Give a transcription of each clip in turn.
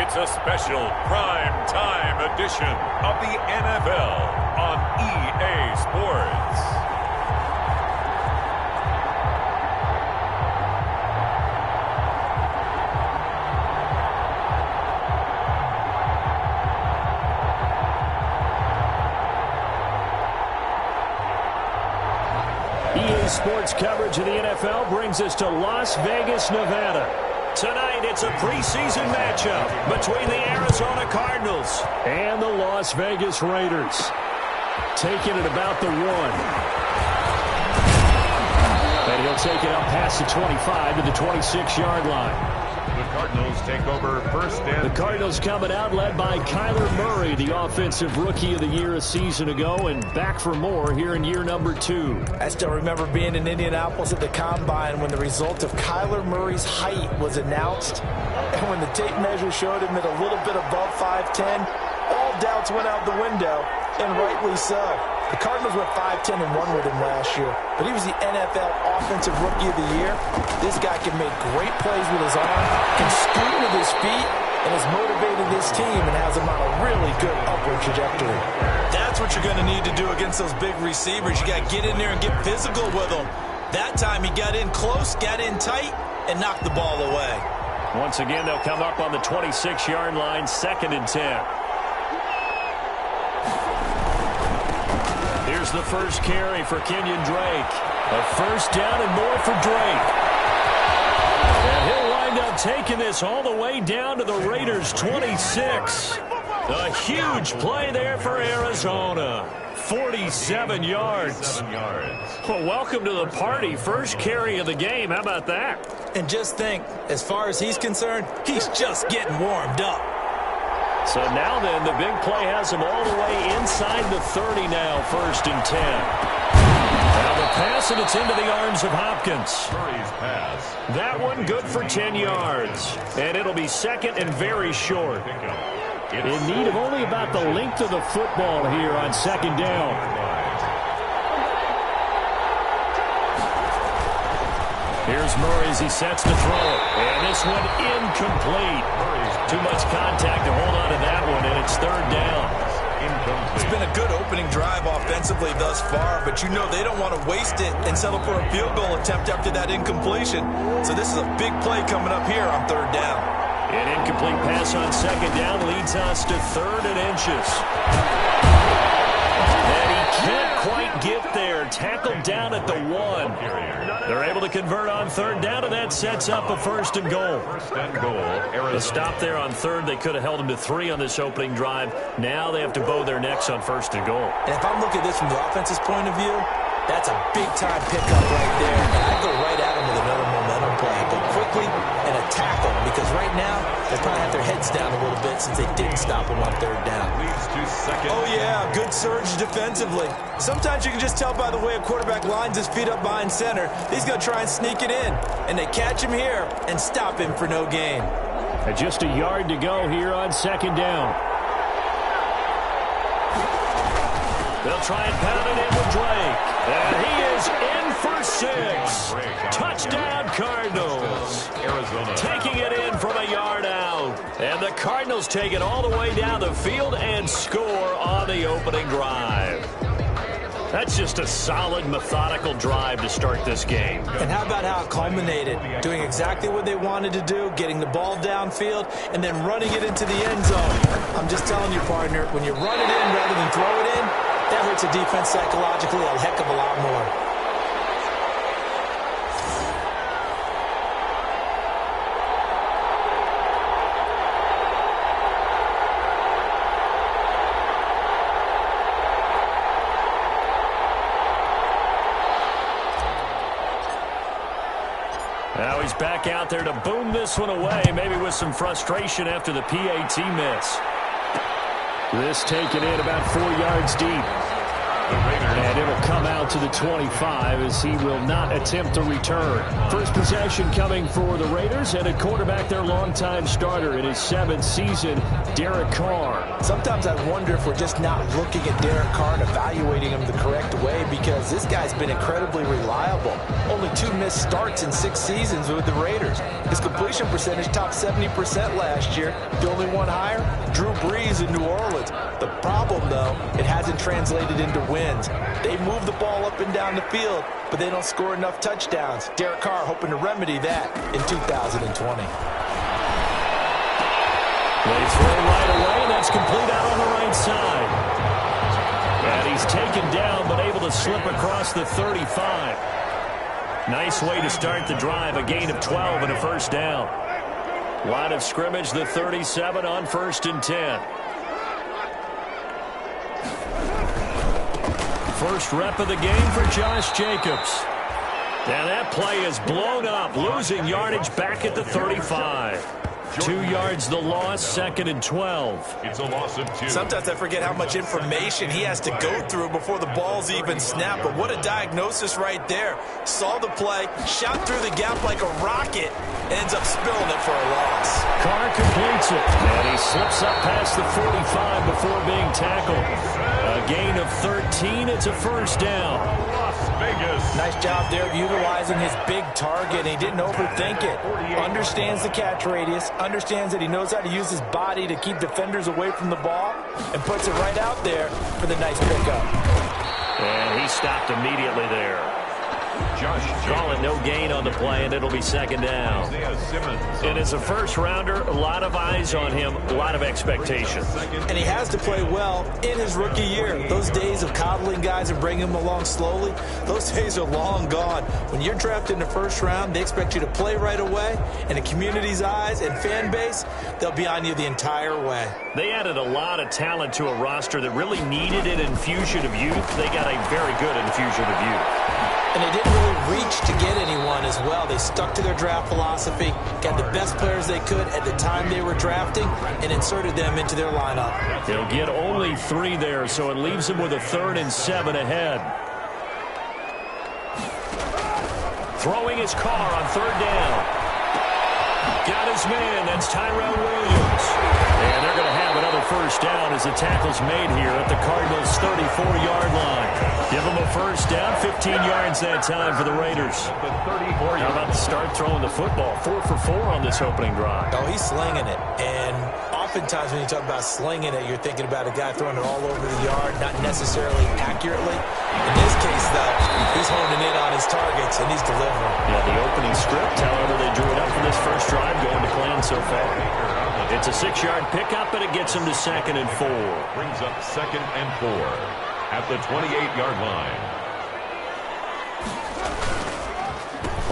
It's a special prime time edition of the NFL on EA Sports. EA Sports coverage of the NFL brings us to Las Vegas, Nevada. Tonight, it's a preseason matchup between the Arizona Cardinals and the Las Vegas Raiders. Taking it about the 1. And he'll take it up past the 25 to the 26-yard line. The Cardinals take over first and... The Cardinals coming out led by Kyler Murray, the offensive rookie of the year a season ago, and back for more here in year number 2. I still remember being in Indianapolis at the Combine when the result of Kyler Murray's height was announced. And when the tape measure showed him at a little bit above 5'10", all doubts went out the window, and rightly so. The Cardinals went 5-10-1 with him last year, but he was the NFL Offensive Rookie of the Year. This guy can make great plays with his arm, can scoot with his feet, and has motivated this team and has him on a really good upward trajectory. That's what you're going to need to do against those big receivers. You got to get in there and get physical with them. That time he got in close, got in tight, and knocked the ball away. Once again, they'll come up on the 26-yard line, 2nd and 10. Here's the first carry for Kenyon Drake. A first down and more for Drake. And he'll wind up taking this all the way down to the Raiders' 26. A huge play there for Arizona. 47 yards. Well, welcome to the party. First carry of the game. How about that? And just think, as far as he's concerned, he's just getting warmed up. So now then, the big play has him all the way inside the 30 now, 1st and 10. Now the pass, and it's into the arms of Hopkins. Murray's pass. That one good for 10 yards. And it'll be 2nd and very short. In need of only about the length of the football here on 2nd down. Here's Murray as he sets to throw. And this one incomplete. Too much contact to hold on to that one, and it's 3rd down. It's been a good opening drive offensively thus far, but you know they don't want to waste it and settle for a field goal attempt after that incompletion. So this is a big play coming up here on 3rd down. An incomplete pass on 2nd down leads us to 3rd and inches. And he can't quite get there. Tackled down at the 1. They're able to convert on 3rd down, and that sets up a 1st and goal. The stop there on 3rd, they could have held him to 3 on this opening drive. Now they have to bow their necks on 1st and goal. And if I'm looking at this from the offense's point of view, that's a big-time pickup right there. And I go right at him with another momentum play. Go quickly and attack them, because right now they probably have their heads down a little bit since they didn't stop him on 3rd down. Oh, yeah, good surge defensively. Sometimes you can just tell by the way a quarterback lines his feet up behind center. He's going to try and sneak it in. And they catch him here and stop him for no gain. And just a yard to go here on 2nd down. They'll try and pound it in with Drake. And he is in for 6. Touchdown, Cardinals. Arizona. Taking it in from a yard out. And the Cardinals take it all the way down the field and score on the opening drive. That's just a solid, methodical drive to start this game. And how about how it culminated? Doing exactly what they wanted to do, getting the ball downfield, and then running it into the end zone. I'm just telling you, partner, when you run it in rather than throw it in, that hurts a defense psychologically a heck of a lot more. Now he's back out there to boom this one away, maybe with some frustration after the PAT miss. This taken in about 4 yards deep. And it'll come out to the 25 as he will not attempt to return. First possession coming for the Raiders, and at quarterback, their longtime starter in his 7th season, Derek Carr. Sometimes I wonder if we're just not looking at Derek Carr and evaluating him the correct way, because this guy's been incredibly reliable. Only 2 missed starts in 6 seasons with the Raiders. His completion percentage topped 70% last year. The only one higher, Drew Brees in New Orleans. The problem, though, it hasn't translated into wins. They move the ball up and down the field, but they don't score enough touchdowns. Derek Carr hoping to remedy that in 2020. They throw right away, and that's complete out on the right side. And he's taken down, but able to slip across the 35. Nice way to start the drive, a gain of 12 and a first down. Line of scrimmage, the 37 on 1st and 10. First rep of the game for Josh Jacobs. And that play is blown up, losing yardage back at the 35. 2 yards the loss, 2nd and 12. It's a loss of 2. Sometimes I forget how much information he has to go through before the ball's even snapped. But what a diagnosis right there. Saw the play, shot through the gap like a rocket, ends up spilling it for a loss. Carr completes it, and he slips up past the 45 before being tackled. A gain of 13, it's a first down. Las Vegas. Nice job there of utilizing his big target. He didn't overthink it. Understands the catch radius, understands that he knows how to use his body to keep defenders away from the ball, and puts it right out there for the nice pickup. And he stopped immediately there. Calling no gain on the play, and it'll be 2nd down. And as a first-rounder, a lot of eyes on him, a lot of expectation. And he has to play well in his rookie year. Those days of coddling guys and bringing them along slowly, those days are long gone. When you're drafted in the first round, they expect you to play right away. And the community's eyes and fan base, they'll be on you the entire way. They added a lot of talent to a roster that really needed an infusion of youth. They got a very good infusion of youth. And they didn't really reach to get anyone as well. They stuck to their draft philosophy, got the best players they could at the time they were drafting, and inserted them into their lineup. They'll get only 3 there, so it leaves them with a 3rd and 7 ahead. Throwing his Carr on 3rd down. Got his man, that's Tyrell Williams. And they're going to have another first down as the tackle's made here at the Cardinals' 34-yard line. Give them a first down, 15 yards that time for the Raiders. How about the start throwing the football? 4 for 4 on this opening drive. Oh, he's slinging it. And oftentimes when you talk about slinging it, you're thinking about a guy throwing it all over the yard, not necessarily accurately. In this case, though, he's honing in on his targets, and he's delivering. Yeah, the opening script, however, they drew it up for this first drive, going to plan so far. It's a 6-yard pickup, and it gets him to 2nd and 4. Brings up 2nd and 4 at the 28-yard line.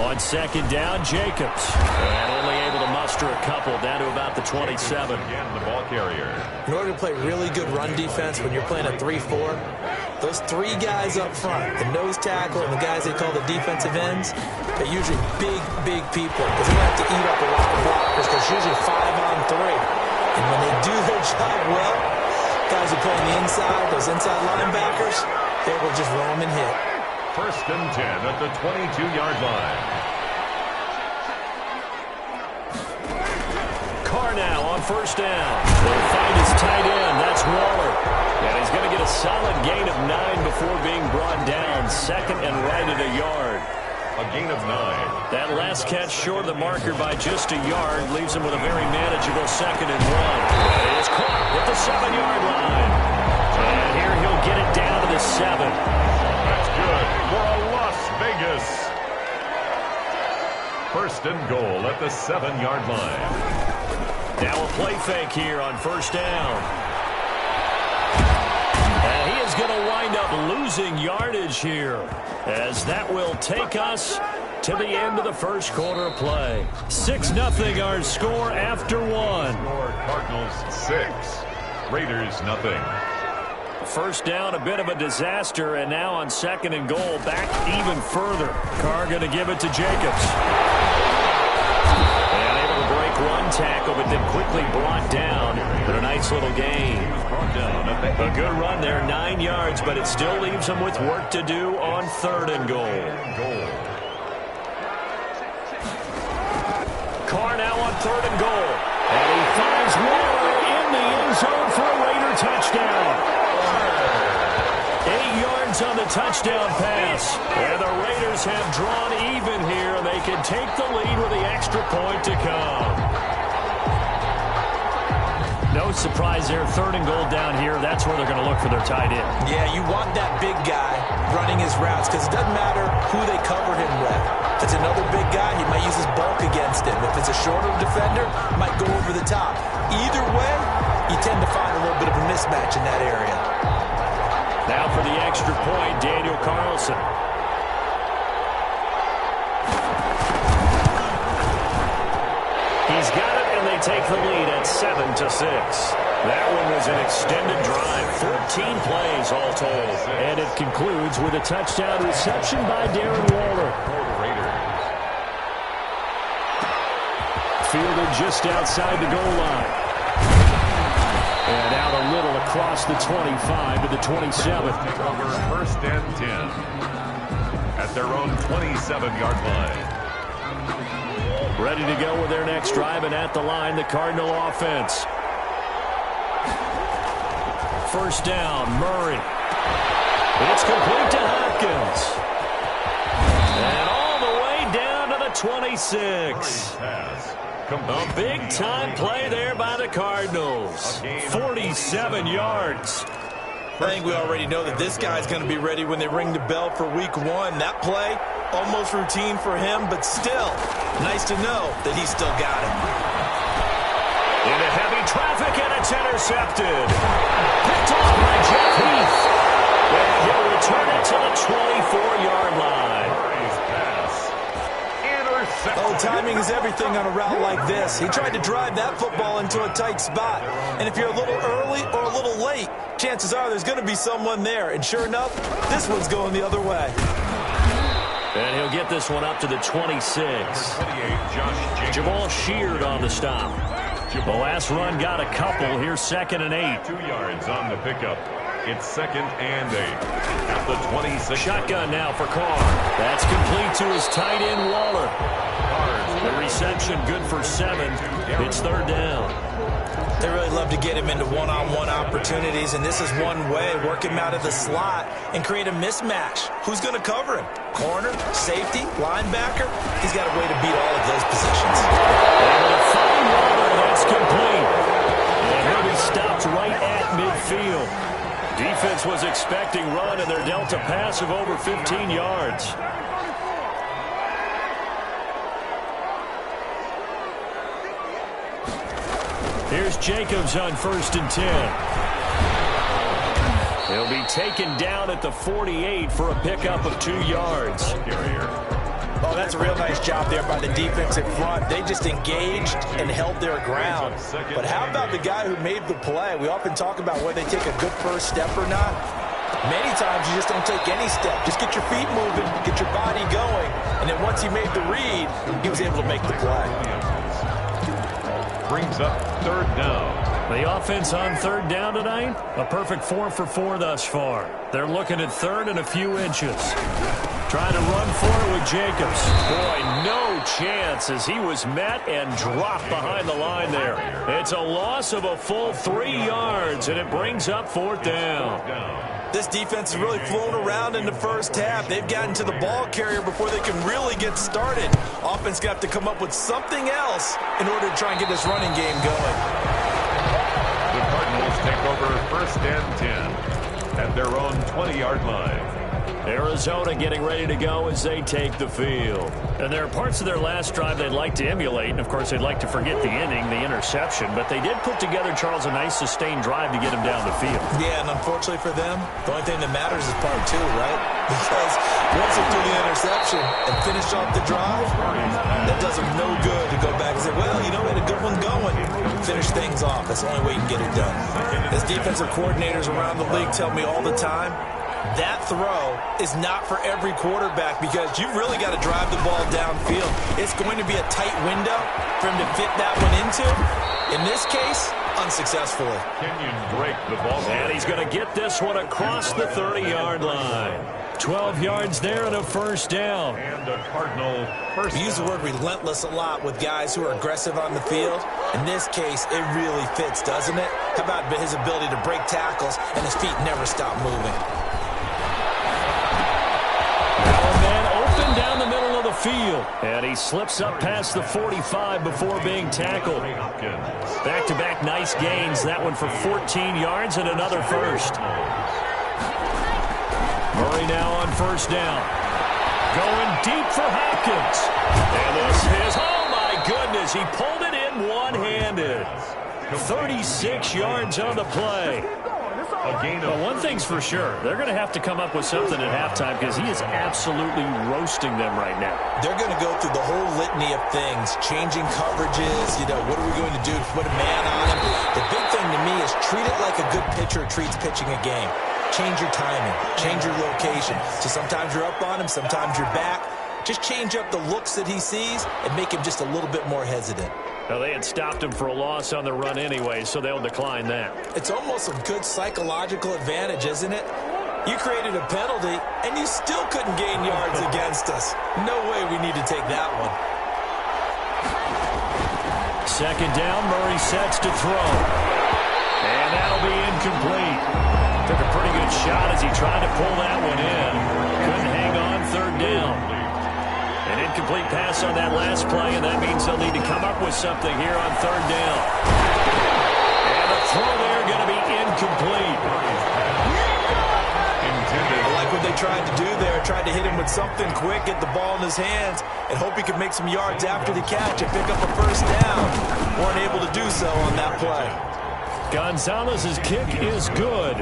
On 2nd down, Jacobs. And only able to muster a couple down to about the 27. Again, the ball carrier. In order to play really good run defense when you're playing a 3-4, those 3 guys up front, the nose tackle and the guys they call the defensive ends, they're usually big people because they have to eat up a lot of blockers because it's usually 5-on-3. And when they do their job well, guys who play on the inside, those inside linebackers, they will just roam and hit. 1st and 10 at the 22-yard line. Carr now on 1st down. They'll find his tight end. That's Waller. And he's going to get a solid gain of 9 before being brought down. 2nd and right at a yard. A gain of 9. That last catch short of the marker by just a yard leaves him with a very manageable 2nd and 1. It's caught at the 7-yard line. And here he'll get it down to the 7. That's good for a Las Vegas. 1st and goal at the 7-yard line. Now a play fake here on 1st down. And he is going to wind up losing yardage here, as that will take us to the end of the first quarter of play. 6-0 our score after 1. Cardinals 6, Raiders nothing. First down, a bit of a disaster, and now on 2nd and goal, back even further. Carr going to give it to Jacobs. And able to break one tackle, but then quickly quickly brought down, but a nice little gain. A good run there, 9 yards, but it still leaves them with work to do on 3rd and goal. Carr now on 3rd and goal. And he finds Waller in the end zone for a Raider touchdown. 8 yards on the touchdown pass. And the Raiders have drawn even here, and they can take the lead with the extra point to come. No surprise there, 3rd and goal down here. That's where they're going to look for their tight end. Yeah, you want that big guy running his routes because it doesn't matter who they cover him with. If it's another big guy, he might use his bulk against him. If it's a shorter defender, he might go over the top. Either way, you tend to find a little bit of a mismatch in that area. Now for the extra point, Daniel Carlson. He's got it, and they take the lead at 7-6. That one was an extended drive, 14 plays all told. And it concludes with a touchdown reception by Darren Waller. Fielded just outside the goal line. And out a little across the 25 to the 27. Over 1st and 10 at their own 27-yard line. Ready to go with their next drive, and at the line, the Cardinal offense. 1st down, Murray. It's complete to Hopkins. And all the way down to the 26. A big-time play there by the Cardinals. 47 yards. I think we already know that this guy's going to be ready when they ring the bell for week 1. That play, almost routine for him, but still, nice to know that he's still got it. Into heavy traffic, and it's intercepted. Picked off by Jeff Heath. And he'll return it to the 24-yard line. Oh, timing is everything on a route like this. He tried to drive that football into a tight spot. And if you're a little early or a little late, chances are there's going to be someone there. And sure enough, this one's going the other way. And he'll get this one up to the 26. Jamal Sheard on the stop. The last run got a couple. Here's 2nd and 8. 2 yards on the pickup. It's 2nd and 8 at the 26. Shotgun now for Carr. That's complete to his tight end, Waller. The reception good for 7. It's 3rd down. They really love to get him into one-on-one opportunities, and this is one way. Work him out of the slot and create a mismatch. Who's going to cover him? Corner, safety, linebacker? He's got a way to beat all of those positions. Able to find Waller. That's complete. And he'll be stopped right at midfield. Defense was expecting run, and they're dealt a pass of over 15 yards. Here's Jacobs on 1st and 10. He'll be taken down at the 48 for a pickup of 2 yards. Oh, that's a real nice job there by the defensive front. They just engaged and held their ground. But how about the guy who made the play? We often talk about whether they take a good first step or not. Many times you just don't take any step. Just get your feet moving, get your body going. And then once he made the read, he was able to make the play. Brings up 3rd down. The offense on 3rd down tonight, a perfect 4 for 4 thus far. They're looking at 3rd and a few inches. Trying to run for it with Jacobs. Boy, no chance as he was met and dropped behind the line there. It's a loss of a full 3 yards, and it brings up 4th down. This defense has really flown around in the first half. They've gotten to the ball carrier before they can really get started. Offense got to come up with something else in order to try and get this running game going. The Cardinals take over 1st and 10 at their own 20-yard line. Arizona getting ready to go as they take the field. And there are parts of their last drive they'd like to emulate. And, of course, they'd like to forget the inning, the interception. But they did put together, Charles, a nice sustained drive to get him down the field. Yeah, and unfortunately for them, the only thing that matters is part 2, right? Because once they do the interception and finish off the drive, that does them no good to go back and say, well, you know, we had a good one going. Finish things off. That's the only way you can get it done. As defensive coordinators around the league tell me all the time, That throw is not for every quarterback because you've really got to drive the ball downfield. It's going to be a tight window for him to fit that one into. In this case, unsuccessfully. Kenyon Drake, the ball. And he's going to get this one across the 30-yard line. 12 yards there and a first down. And a Cardinal first down. We use the word relentless a lot with guys who are aggressive on the field. In this case, it really fits, doesn't it? How about his ability to break tackles and his feet never stop moving? Down the middle of the field, and he slips up past the 45 before being tackled. Back-to-back nice gains. That one for 14 yards and another first. Murray now on first down. Going deep for Hopkins. And this is, oh my goodness, he pulled it in one-handed. 36 yards on the play. Well, one thing's for sure. They're going to have to come up with something at halftime because he is absolutely roasting them right now. They're going to go through the whole litany of things, changing coverages, what are we going to do to put a man on him? The big thing to me is treat it like a good pitcher treats pitching a game. Change your timing, change your location. So sometimes you're up on him, sometimes you're back. Just change up the looks that he sees and make him just a little bit more hesitant. Well, they had stopped him for a loss on the run anyway, so they'll decline that. It's almost a good psychological advantage, isn't it? You created a penalty, and you still couldn't gain yards against us. No way we need to take that one. Second down, Murray sets to throw. And that'll be incomplete. Took a pretty good shot as he tried to pull that one in. Couldn't hang on, third down. An incomplete pass on that last play, and that means they'll need to come up with something here on third down. And the throw there going to be incomplete. I like what they tried to do there. Tried to hit him with something quick, get the ball in his hands, and hope he could make some yards after the catch and pick up a first down. Weren't able to do so on that play. Gonzalez's kick is good.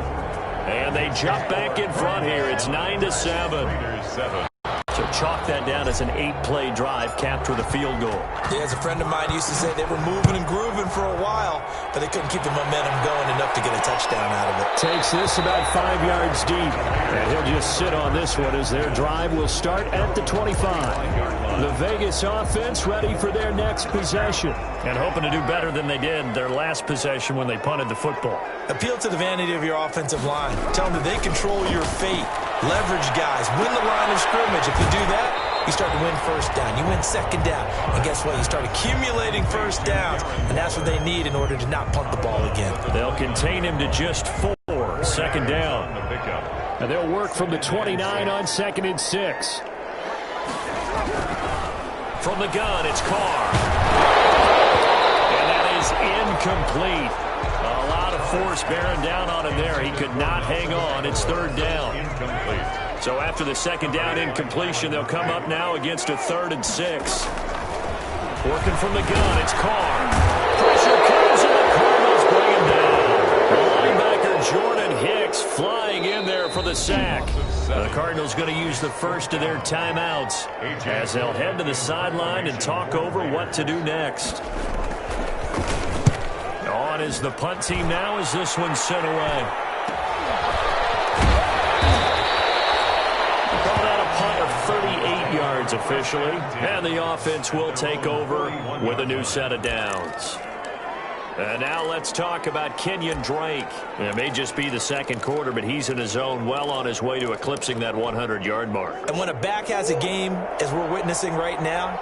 And they jump back in front here. It's 9-7. So chalk that down as an 8-play drive, capture the field goal. Yeah, as a friend of mine used to say, they were moving and grooving for a while, but they couldn't keep the momentum going enough to get a touchdown out of it. Takes this about 5 yards deep. And he'll just sit on this one as their drive will start at the 25. The Vegas offense ready for their next possession. And hoping to do better than they did their last possession when they punted the football. Appeal to the vanity of your offensive line. Tell them that they control your fate. Leverage guys. Win the line of scrimmage. If you do that, you start to win first down. You win second down. And guess what? You start accumulating first downs. And that's what they need in order to not punt the ball again. They'll contain him to just 4. Second down. And they'll work from the 29 on 2nd and 6. From the gun, it's Carr. And that is incomplete. A lot of force bearing down on him there. He could not hang on. It's third down. Incomplete. So after the second down incompletion, they'll come up now against a 3rd and 6. Working from the gun, it's Carr. Pressure comes, and the Cardinals bring him down. Linebacker Jordan Hicks flying in there for the sack. The Cardinals going to use the first of their timeouts as they'll head to the sideline and talk over what to do next. On is the punt team now as this one's sent away. Called out a punt of 38 yards officially, and the offense will take over with a new set of downs. And now let's talk about Kenyon Drake. It may just be the second quarter, but he's in his zone, well on his way to eclipsing that 100-yard mark. And when a back has a game, as we're witnessing right now,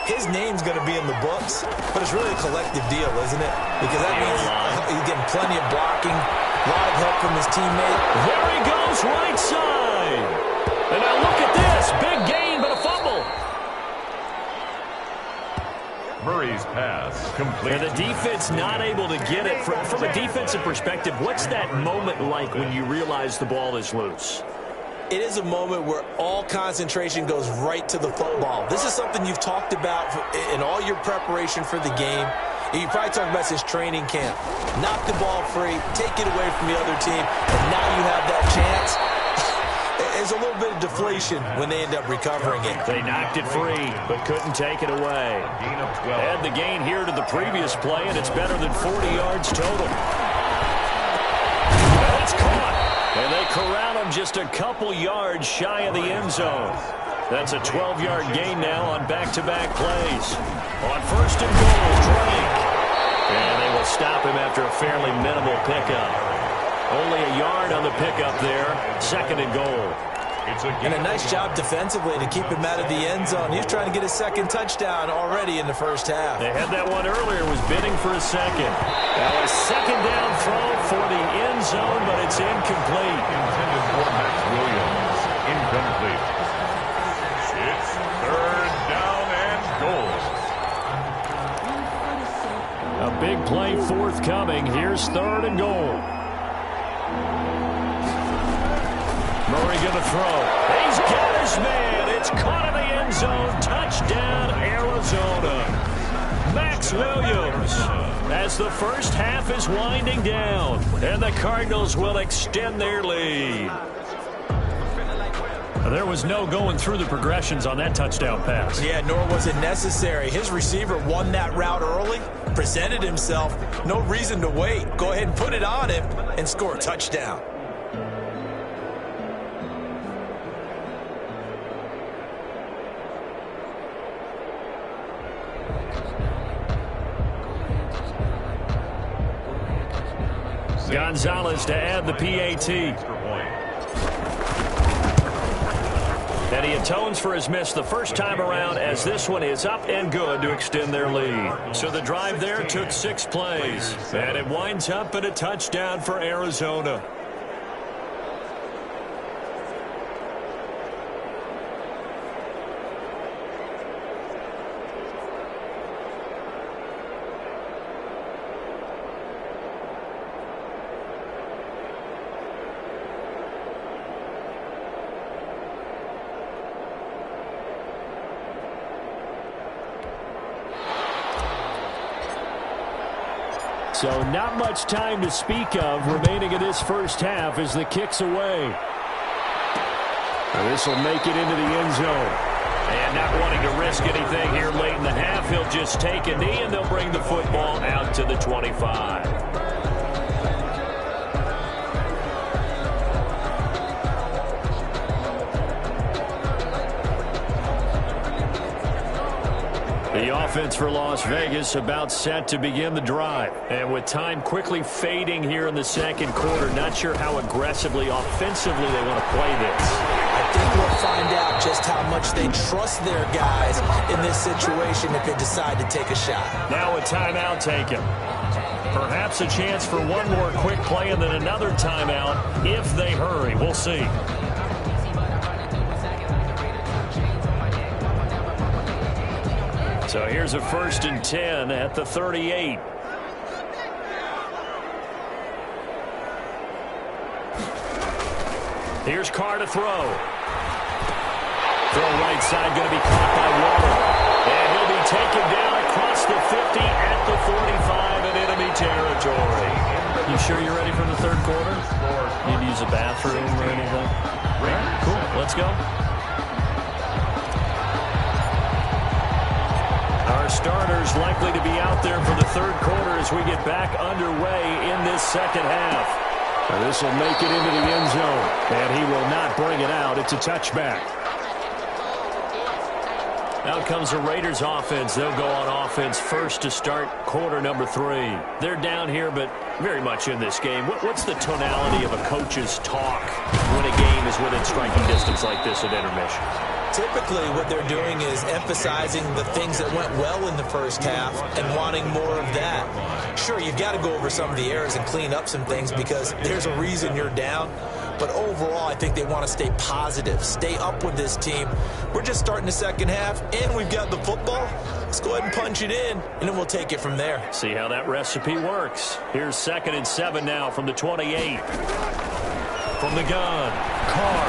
his name's going to be in the books, but it's really a collective deal, isn't it? Because that means he's getting plenty of blocking, a lot of help from his teammate. There he goes, right side. And now look at this. Big gain, but a fumble. Murray's pass complete. And the defense not able to get it. From a defensive perspective, what's that moment like when you realize the ball is loose? It is a moment where all concentration goes right to the football. This is something you've talked about in all your preparation for the game. You probably talked about since training camp. Knock the ball free, take it away from the other team, and now you have that chance. There's a little bit of deflation when they end up recovering it. They knocked it free, but couldn't take it away. Add the gain here to the previous play, and it's better than 40 yards total. That's caught. And they corral him just a couple yards shy of the end zone. That's a 12-yard gain now on back-to-back plays. On first and goal, Drake. And they will stop him after a fairly minimal pickup. Only a yard on the pickup there. Second and goal. And a nice job defensively to keep him out of the end zone. He was trying to get his second touchdown already in the first half. They had that one earlier, was bidding for a second. Now a second down throw for the end zone, but it's incomplete. Intended for Max Williams. Incomplete. It's third down and goal. A big play forthcoming. Here's third and goal. Murray going to throw. He's got his man. It's caught in the end zone. Touchdown, Arizona. Max Williams as the first half is winding down. And the Cardinals will extend their lead. There was no going through the progressions on that touchdown pass. Yeah, nor was it necessary. His receiver won that route early, presented himself. No reason to wait. Go ahead and put it on him and score a touchdown. Gonzalez to add the PAT. And he atones for his miss the first time around as this one is up and good to extend their lead. So the drive there took 6 plays. And it winds up at a touchdown for Arizona. So not much time to speak of remaining in this first half as the kick's away. This will make it into the end zone. And not wanting to risk anything here late in the half, he'll just take a knee and they'll bring the football out to the 25. The offense for Las Vegas about set to begin the drive. And with time quickly fading here in the second quarter, not sure how aggressively, offensively they want to play this. I think we'll find out just how much they trust their guys in this situation if they decide to take a shot. Now a timeout taken. Perhaps a chance for one more quick play and then another timeout if they hurry. We'll see. So here's a 1st and 10 at the 38. Here's Carr to throw. Throw right side, going to be caught by Waller. And he'll be taken down across the 50 at the 45 in enemy territory. You sure you're ready for the third quarter? Need to use a bathroom or anything? Cool, let's go. Our starters likely to be out there for the third quarter as we get back underway in this second half. This will make it into the end zone, and he will not bring it out. It's a touchback. Out comes the Raiders offense. They'll go on offense first to start quarter number 3. They're down here, but very much in this game. What's the tonality of a coach's talk when a game is within striking distance like this at intermission? Typically, what they're doing is emphasizing the things that went well in the first half and wanting more of that. Sure, you've got to go over some of the errors and clean up some things because there's a reason you're down. But overall, I think they want to stay positive, stay up with this team. We're just starting the second half, and we've got the football. Let's go ahead and punch it in, and then we'll take it from there. See how that recipe works. Here's 2nd and 7 now from the 28. From the gun, Carr.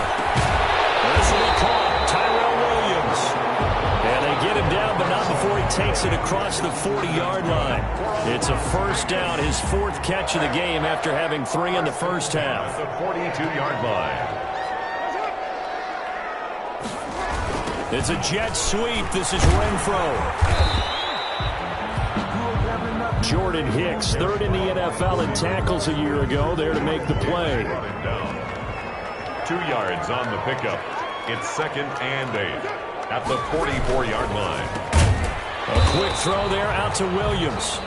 This will be caught. Tyrell Williams. And they get him down, but not before he takes it across the 40-yard line. It's a first down, his 4th catch of the game after having 3 in the first half. The 42-yard line. It's a jet sweep. This is Renfro. Jordan Hicks, third in the NFL in tackles a year ago, there to make the play. 2 yards on the pickup. It's 2nd and 8 at the 44-yard line. A quick throw there out to Williams.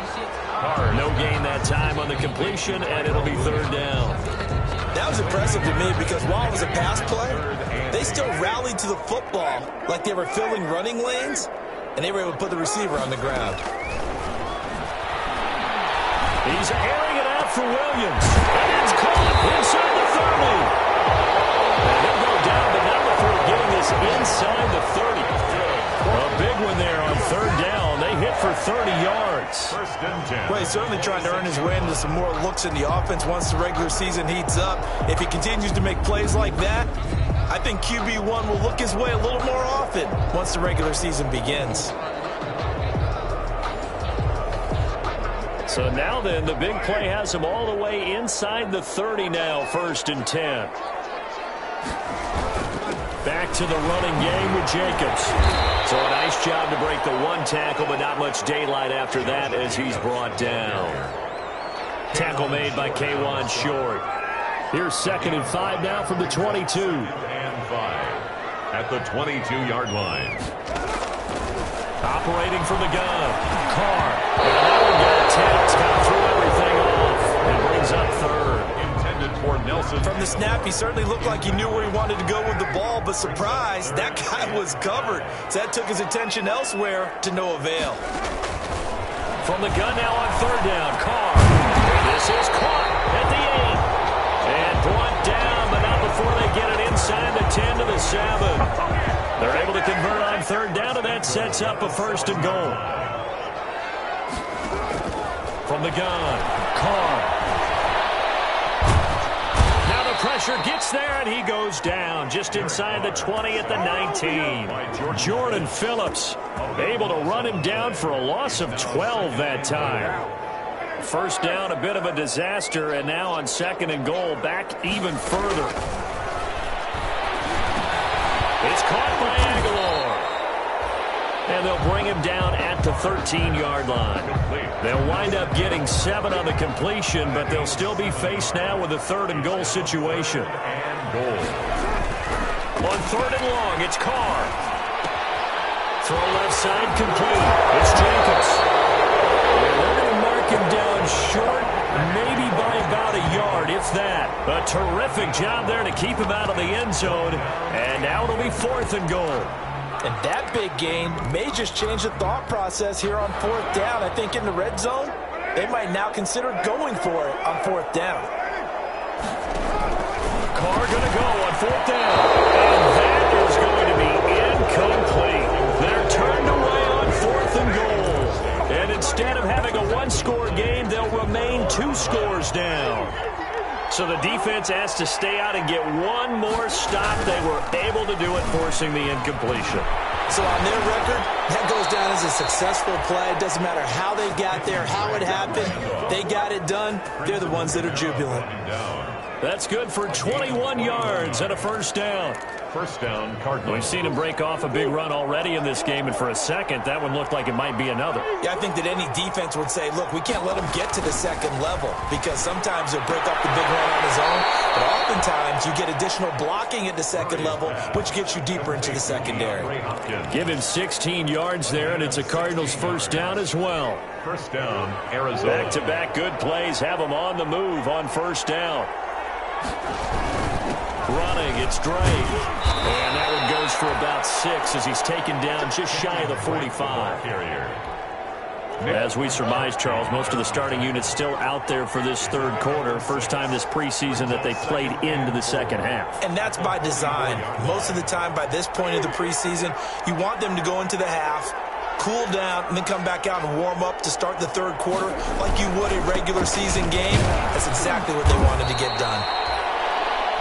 No gain that time on the completion, and it'll be 3rd down. That was impressive to me because while it was a pass play, they still rallied to the football like they were filling running lanes, and they were able to put the receiver on the ground. He's airing it out for Williams. And it's caught inside the 30. And he'll go down, but not before getting this inside the 30. A big one there on 3rd down. They hit for 30 yards. 1st and 10. Well, he's certainly trying to earn his way into some more looks in the offense once the regular season heats up. If he continues to make plays like that, I think QB1 will look his way a little more often once the regular season begins. So now then, the big play has him all the way inside the 30 now, 1st and 10. Back to the running game with Jacobs. So a nice job to break the 1 tackle, but not much daylight after that as he's brought down. Tackle made by K'Wan Short. Here's 2nd and 5 now from the 22. 2nd and 5 at the 22-yard line. Operating from the gun. Carr. And that one got tapped. Got through everything off. And brings up 3rd. Intended for Nelson. From the snap, he certainly looked like he knew where he wanted to go with the ball, but surprise, that guy was covered. So that took his attention elsewhere to no avail. From the gun now on 3rd down. Carr. This is caught at the 8. And brought down, but not before they get it inside the 10 to the 7. They're able to convert on 3rd down, and that sets up a 1st and goal. From the gun, Carr. Now the pressure gets there, and he goes down just inside the 20 at the 19. Jordan Phillips able to run him down for a loss of 12 that time. 1st down, a bit of a disaster, and now on 2nd and goal, back even further. It's caught by Aguilar. And they'll bring him down at the 13-yard line. They'll wind up getting 7 on the completion, but they'll still be faced now with a 3rd and goal situation. And goal. On 3rd and long, it's Carr. Throw left side complete. It's Jacobs. And they're going to mark him down short, maybe by about a yard, if that. A terrific job there to keep him out of the end zone. And now it'll be 4th and goal. And that big gain may just change the thought process here on 4th down. I think in the red zone, they might now consider going for it on 4th down. Carr going to go on 4th down. And that is going to be incomplete. They're turned away on 4th and goal. And instead of having a 1-score game, they'll remain 2 scores down. So the defense has to stay out and get one more stop. They were able to do it, forcing the incompletion. So on their record, that goes down as a successful play. It doesn't matter how they got there, how it happened. They got it done. They're the ones that are jubilant. That's good for 21 yards and a 1st down. 1st down, Cardinals. We've seen him break off a big run already in this game, and for a second, that one looked like it might be another. Yeah, I think that any defense would say, look, we can't let him get to the 2nd level because sometimes he'll break up the big run on his own, but oftentimes you get additional blocking at the 2nd level, which gets you deeper into the secondary. Give him 16 yards there, and it's a Cardinals 1st down as well. 1st down, Arizona. Back-to-back good plays have them on the move on 1st down. Running, it's Drake. And that one goes for about 6 as he's taken down just shy of the 45. As we surmise, Charles, most of the starting units still out there for this 3rd quarter. First time this preseason that they played into the 2nd half. And that's by design. Most of the time by this point of the preseason, you want them to go into the half, cool down, and then come back out and warm up to start the 3rd quarter like you would a regular season game. That's exactly what they wanted to get done.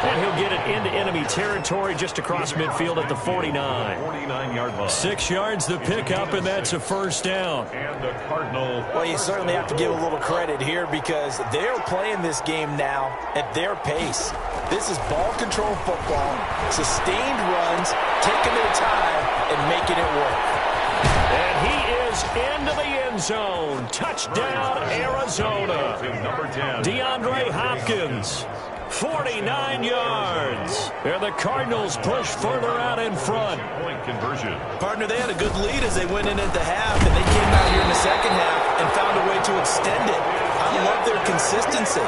And he'll get it into enemy territory just across midfield at the 49. 49-yard line. 6 yards the pickup, and that's a 1st down. And the Cardinal. Well, you certainly have to give a little credit here because they're playing this game now at their pace. This is ball control football, sustained runs, taking their time, and making it work. And he is goes into the end zone. Touchdown, Arizona. Number 10. DeAndre Hopkins, 49 yards. And the Cardinals push further out in front. Point conversion. Partner, they had a good lead as they went in at the half, and they came out here in the second half and found a way to extend it. I love their consistency.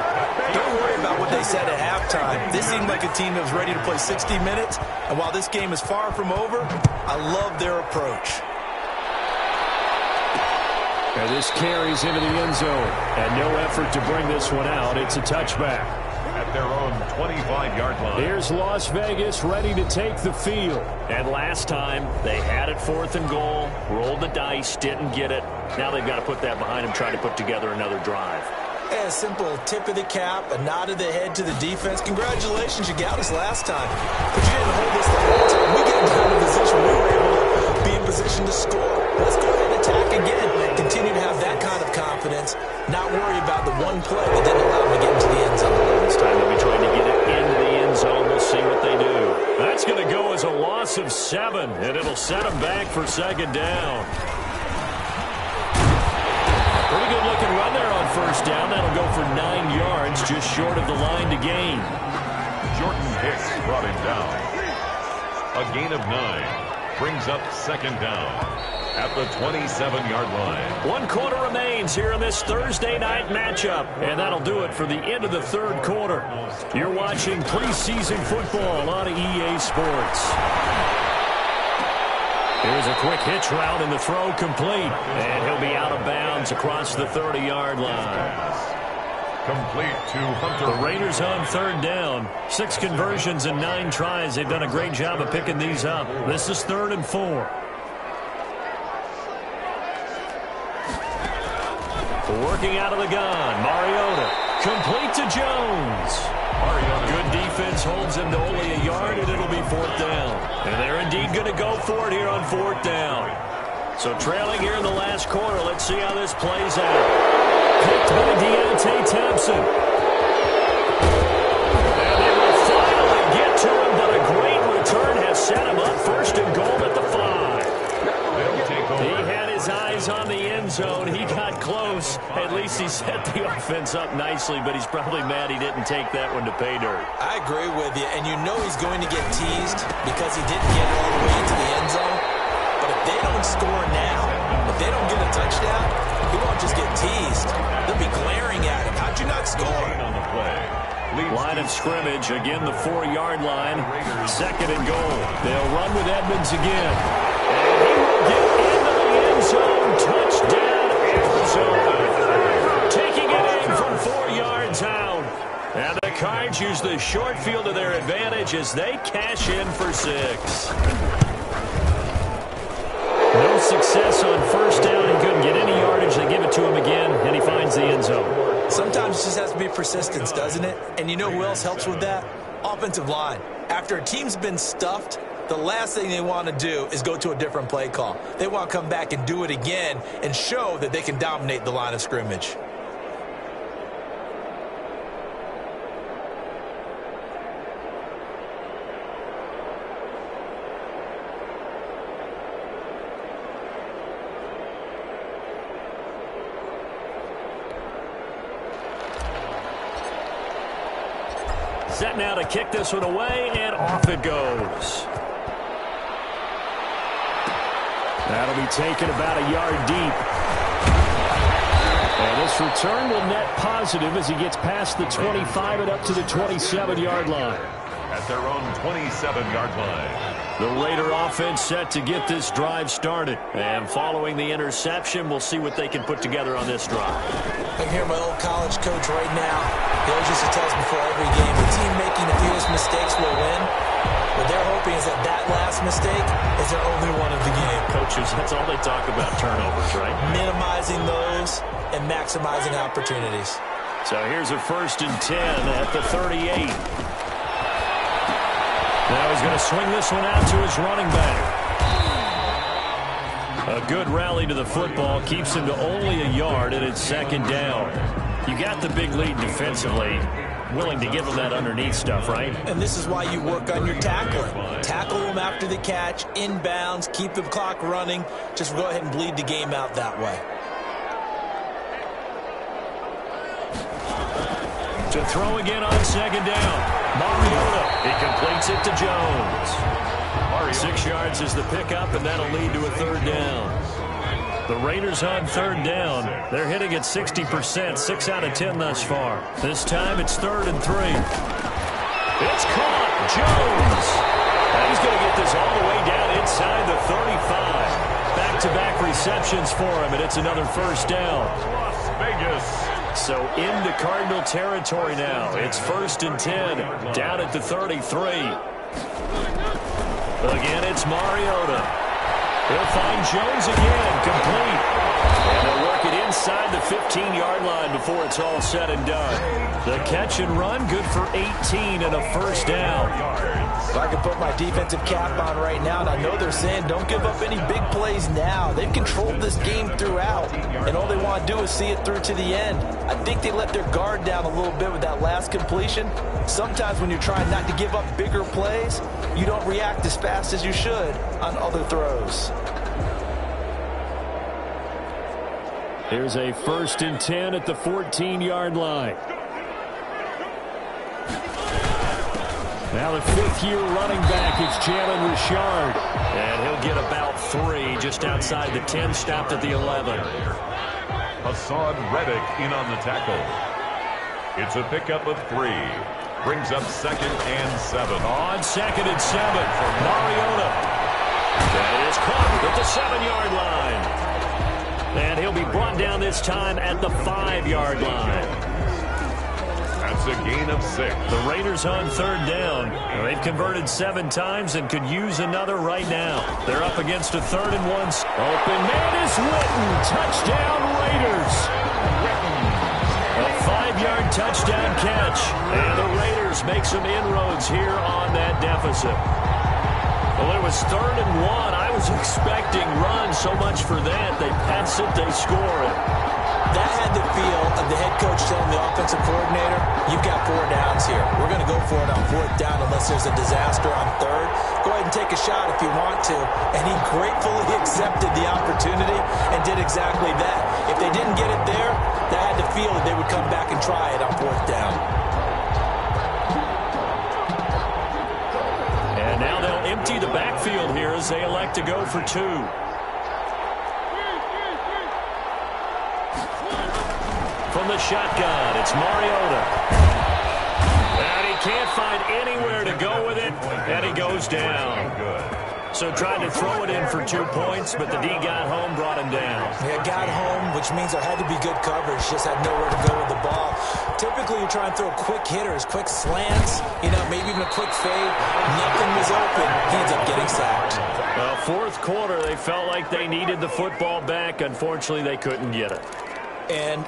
Don't worry about what they said at halftime. This seemed like a team that was ready to play 60 minutes, and while this game is far from over, I love their approach. And this carries into the end zone. And no effort to bring this one out. It's a touchback. At their own 25-yard line. Here's Las Vegas ready to take the field. And last time, they had it 4th and goal, rolled the dice, didn't get it. Now they've got to put that behind them, try to put together another drive. A simple tip of the cap, a nod of the head to the defense. Congratulations, you got us last time. But you didn't hold us the whole time. We got down to position. We were able to be in position to score. Let's go ahead and attack again. Continue to have that kind of confidence. Not worry about the one play that didn't allow them to get into the end zone. This time they'll be trying to get it into the end zone. We'll see what they do. That's going to go as a loss of 7, and it'll set them back for 2nd down. Pretty good looking run there on 1st down. That'll go for 9 yards, just short of the line to gain. Jordan Hicks brought him down. A gain of 9 brings up 2nd down at the 27-yard line. 1 quarter remains here in this Thursday night matchup, and that'll do it for the end of the 3rd quarter. You're watching preseason football on EA Sports. Here's a quick hitch route, and the throw complete. And he'll be out of bounds across the 30-yard line. Complete to Hunter. The Raiders on 3rd down. 6 conversions and 9 tries. They've done a great job of picking these up. This is 3rd and 4. Working out of the gun. Mariota. Complete to Jones. Mariota. Good defense holds him to only a yard, and it'll be 4th down. And they're indeed going to go for it here on 4th down. So trailing here in the last quarter. Let's see how this plays out. Picked by Deontay Thompson. And they will finally get to him, but a great return has set him up 1st and goal at the 5. He had his eyes on the end zone. He got close. At least he set the offense up nicely, but he's probably mad he didn't take that one to pay dirt. I agree with you, and you know he's going to get teased because he didn't get all the way into the end zone. But if they don't score now, if they don't get a touchdown, he won't just get teased. They'll be glaring at him. How'd you not score? On the play. Line of scrimmage, again the 4-yard line. 2nd and goal. They'll run with Edmonds again. And he will get into the end zone. Touchdown, Arizona. Taking it in from 4 yards out. And the Cards use the short field to their advantage as they cash in for 6. No success on 1st down. He couldn't get any yardage. They give it to him again, and he finds the end zone. Sometimes it just has to be persistence, doesn't it? And you know who else helps with that? Offensive line. After a team's been stuffed, the last thing they want to do is go to a different play call. They want to come back and do it again and show that they can dominate the line of scrimmage. Set now to kick this one away, and off it goes. That'll be taken about a yard deep. And this return will net positive as he gets past the 25 and up to the 27-yard line. At their own 27-yard line. The Raider offense set to get this drive started. And following the interception, we'll see what they can put together on this drive. I can hear my old college coach right now. He always used to tell us before every game, the team making the fewest mistakes will win. What they're hoping is that that last mistake is their only one of the game. Coaches, that's all they talk about, turnovers, right? Minimizing those and maximizing opportunities. So here's a 1st and 10 at the 38. Now he's going to swing this one out to his running back. A good rally to the football keeps him to only a yard, and it's 2nd down. You got the big lead defensively. willing to give them that underneath stuff, right? And this is why you work on your tackling. Tackle them after the catch, inbounds, keep the clock running. Just go ahead and bleed the game out that way. To throw again on second down. Mariota. He completes it to Jones. 6 yards is the pickup, and that'll lead to a third down. The Raiders on third down. They're hitting at 60%, 6 out of 10 thus far. This time it's 3rd and 3. It's caught. Jones. And he's going to get this all the way down inside the 35. Back-to-back receptions for him, and it's another first down. Las Vegas. So into Cardinal territory now. It's 1st and 10, down at the 33. Again, it's Mariota. He'll find Jones again, complete. And they'll work it inside the 15-yard line before it's all said and done. The catch and run, good for 18 and a first down. If I could put my defensive cap on right now, and I know they're saying don't give up any big plays now. They've controlled this game throughout, and all they want to do is see it through to the end. I think they let their guard down a little bit with that last completion. Sometimes when you're trying not to give up bigger plays, you don't react as fast as you should on other throws. Here's a 1st and 10 at the 14-yard line. Now the 5th-year running back is Jalen Richard. And he'll get about 3 just outside the 10, stopped at the 11. Hassan Reddick in on the tackle. It's a pickup of 3. Brings up 2nd and 7. On 2nd and 7 for Mariota. That is caught at the 7-yard line. And he'll be brought down this time at the 5-yard line. That's a gain of 6. The Raiders on third down. They've converted 7 times and could use another right now. They're up against a 3rd and 1. Open man is Witten. Touchdown Raiders. A 5-yard touchdown catch. And the Raiders make some inroads here on that deficit. Well, it was 3rd and 1. I was expecting run, so much for that. They pass it, they score it. That had the feel of the head coach telling the offensive coordinator, you've got 4 downs here. We're going to go for it on 4th down unless there's a disaster on 3rd. Go ahead and take a shot if you want to. And he gratefully accepted the opportunity and did exactly that. If they didn't get it there, that had the feel that they would come back and try it on 4th down. And now they'll empty the backfield here as they elect to go for 2. From the shotgun, it's Mariota. And he can't find anywhere to go with it, and he goes down. So tried to throw it in for 2 points, but the D got home, brought him down. Yeah, got home, which means there had to be good coverage. Just had nowhere to go with the ball. Typically, you try and throw quick hitters, quick slants, maybe even a quick fade. Nothing was open. He ends up getting sacked. Well, 4th quarter, they felt like they needed the football back. Unfortunately, they couldn't get it. And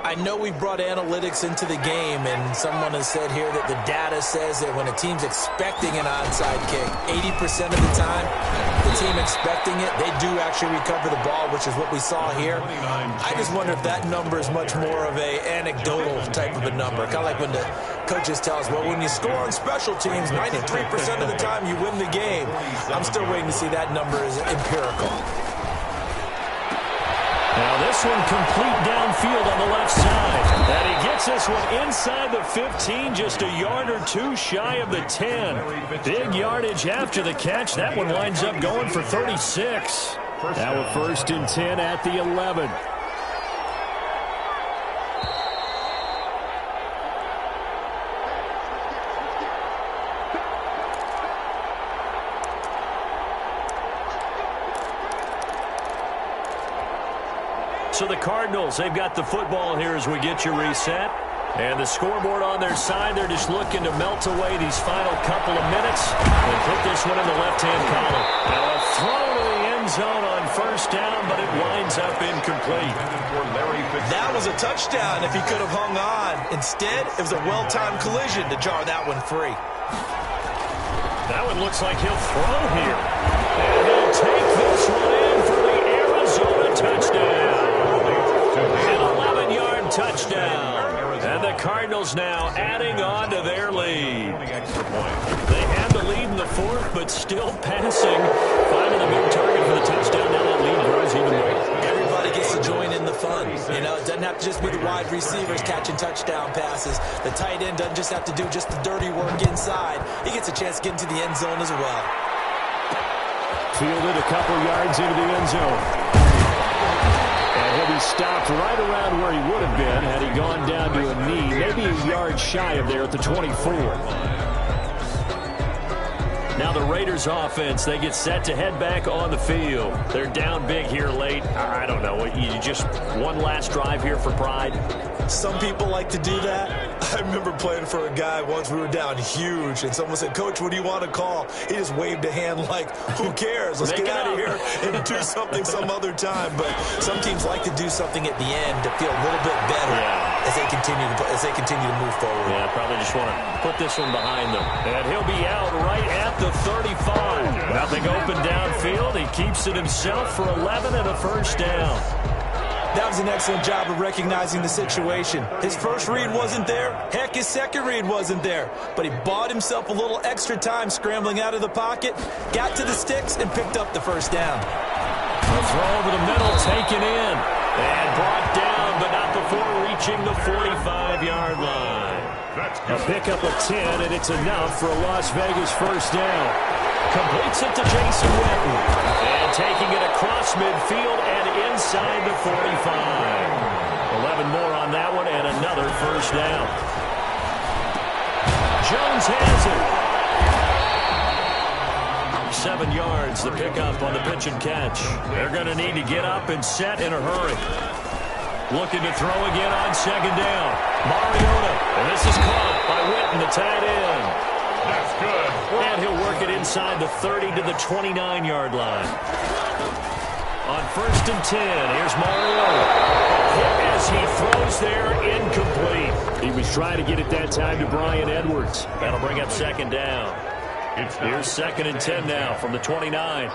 I know we brought analytics into the game, and someone has said here that the data says that when a team's expecting an onside kick, 80% of the time, the team expecting it, they do actually recover the ball, which is what we saw here. I just wonder if that number is much more of a anecdotal type of a number. Kind of like when the coaches tell us, well, when you score on special teams, 93% of the time you win the game. I'm still waiting to see that number is empirical. Now this one complete downfield on the left side. And he gets this one inside the 15, just a yard or 2 shy of the 10. Big yardage after the catch. That one winds up going for 36. Now a 1st and 10 at the 11. So the Cardinals, they've got the football here as we get you reset. And the scoreboard on their side, they're just looking to melt away these final couple of minutes and put this one in the left-hand column. Now a throw to the end zone on 1st down, but it winds up incomplete. That was a touchdown if he could have hung on. Instead, it was a well-timed collision to jar that one free. That one looks like he'll throw here. And he'll take this one in for the Arizona touchdown. An 11-yard touchdown. And the Cardinals now adding on to their lead. They had the lead in the fourth, but still passing. Finding the big target for the touchdown. Now that lead grows even more. Everybody gets to join in the fun. You know, it doesn't have to just be the wide receivers catching touchdown passes. The tight end doesn't just have to do just the dirty work inside. He gets a chance to get into the end zone as well. Fielded a couple yards into the end zone. And he'll be stopped right around where he would have been had he gone down to a knee, maybe a yard shy of there at the 24. Now the Raiders offense, they get set to head back on the field. They're down big here late. I don't know. You just one last drive here for pride. Some people like to do that. I remember playing for a guy once. We were down huge, and someone said, "Coach, what do you want to call?" He just waved a hand like, "Who cares? Let's get out of here and do something some other time." But some teams like to do something at the end to feel a little bit better as they continue to move forward. Yeah, probably just want to put this one behind them. And he'll be out right at the 35. Nothing open downfield. He keeps it himself for 11 and a first down. That was an excellent job of recognizing the situation. His first read wasn't there. Heck, his second read wasn't there. But he bought himself a little extra time scrambling out of the pocket, got to the sticks, and picked up the first down. The throw over the middle, taken in, and brought down, but not before reaching the 45-yard line. A pickup of 10, and it's enough for a Las Vegas first down. Completes it to Jason Witten. And taking it across midfield and inside the 45. 11 more on that one and another first down. Jones has it. 7 yards, the pickup on the pitch and catch. They're going to need to get up and set in a hurry. Looking to throw again on second down. Mariota. And this is caught by Witten, the tight end. That's good. And he'll work it inside the 30 to the 29-yard line. On first and 10, here's Mariota. As he throws there, incomplete. He was trying to get it that time to Bryan Edwards. That'll bring up second down. Here's second and 10 now from the 29.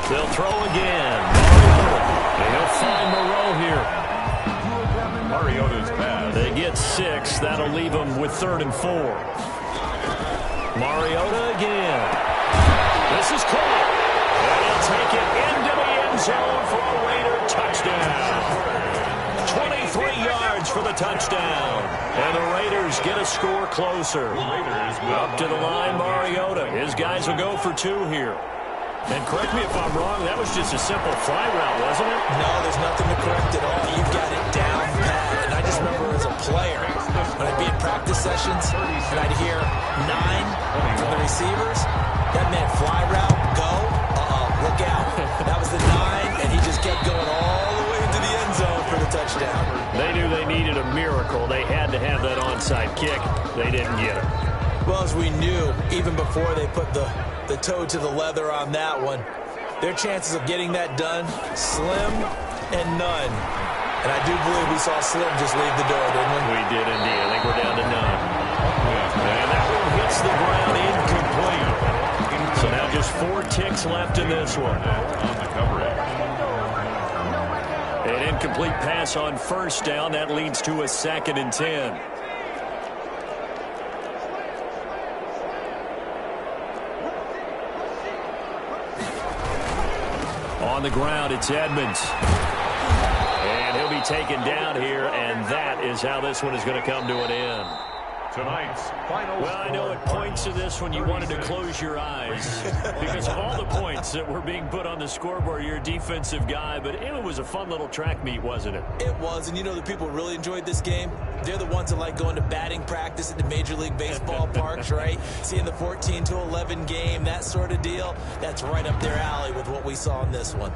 They'll throw again. Mariota. And he'll find Moreau here. Mariota's pass. They get 6. That'll leave them with 3rd and 4. Mariota again. This is caught. And he'll take it into the end zone for a Raider touchdown. 23 yards for the touchdown. And the Raiders get a score closer. Up to the line, Mariota. His guys will go for 2 here. And correct me if I'm wrong, that was just a simple fly route, wasn't it? No, there's nothing to correct at all. You've got it down pat. And I just remember as a player, when I'd be in practice sessions, and I'd hear 9 from the receivers, that meant fly route, go, look out. That was the 9, and he just kept going all the way into the end zone for the touchdown. They knew they needed a miracle. They had to have that onside kick. They didn't get it. Well, as we knew, even before they put the toe to the leather on that one, their chances of getting that done, slim and none. And I do believe we saw Slim just leave the door, didn't we? We did indeed. I think we're down to none. And that one hits the ground incomplete. So now just 4 ticks left in this one. On the coverage. An incomplete pass on first down. That leads to a 2nd and 10. On the ground, it's Edmonds. And he'll be taken down here, and that is how this one is going to come to an end. Tonight's final. Well, I know at points of this when you wanted to close your eyes because of all the points that were being put on the scoreboard. You're a defensive guy, but it was a fun little track meet, wasn't it? It was, and you know the people who really enjoyed this game? They're the ones that like going to batting practice at the Major League Baseball parks, right? Seeing the 14-11 game, that sort of deal. That's right up their alley with what we saw in this one.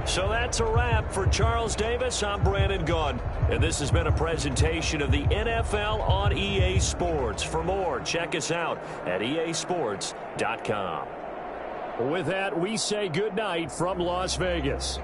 So that's a wrap for Charles Davis. I'm Brandon Gunn, and this has been a presentation of the NFL on EA Sports. For more, check us out at easports.com. With that, we say goodnight from Las Vegas.